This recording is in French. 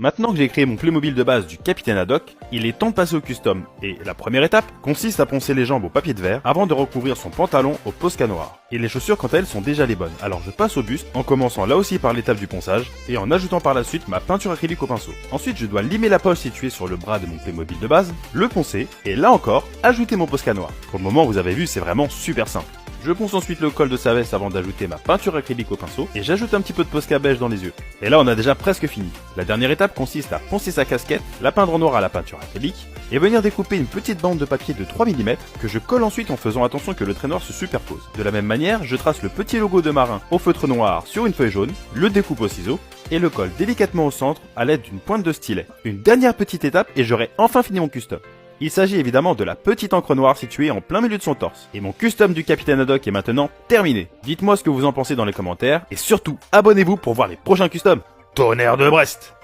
Maintenant que j'ai créé mon Playmobil de base du Capitaine Haddock, il est temps de passer au custom, et la première étape consiste à poncer les jambes au papier de verre avant de recouvrir son pantalon au Posca noir. Et les chaussures quant à elles sont déjà les bonnes, alors je passe au buste en commençant là aussi par l'étape du ponçage, et en ajoutant par la suite ma peinture acrylique au pinceau. Ensuite je dois limer la poche située sur le bras de mon Playmobil de base, le poncer, et là encore, ajouter mon Posca noir. Pour le moment vous avez vu c'est vraiment super simple. Je ponce ensuite le col de sa veste avant d'ajouter ma peinture acrylique au pinceau et j'ajoute un petit peu de Posca beige dans les yeux. Et là on a déjà presque fini. La dernière étape consiste à poncer sa casquette, la peindre en noir à la peinture acrylique et venir découper une petite bande de papier de 3 mm que je colle ensuite en faisant attention que le trait noir se superpose. De la même manière, je trace le petit logo de marin au feutre noir sur une feuille jaune, le découpe au ciseau et le colle délicatement au centre à l'aide d'une pointe de stylet. Une dernière petite étape et j'aurai enfin fini mon custom. Il s'agit évidemment de la petite encre noire située en plein milieu de son torse. Et mon custom du Capitaine Haddock est maintenant terminé. Dites-moi ce que vous en pensez dans les commentaires, et surtout, abonnez-vous pour voir les prochains customs. Tonnerre de Brest!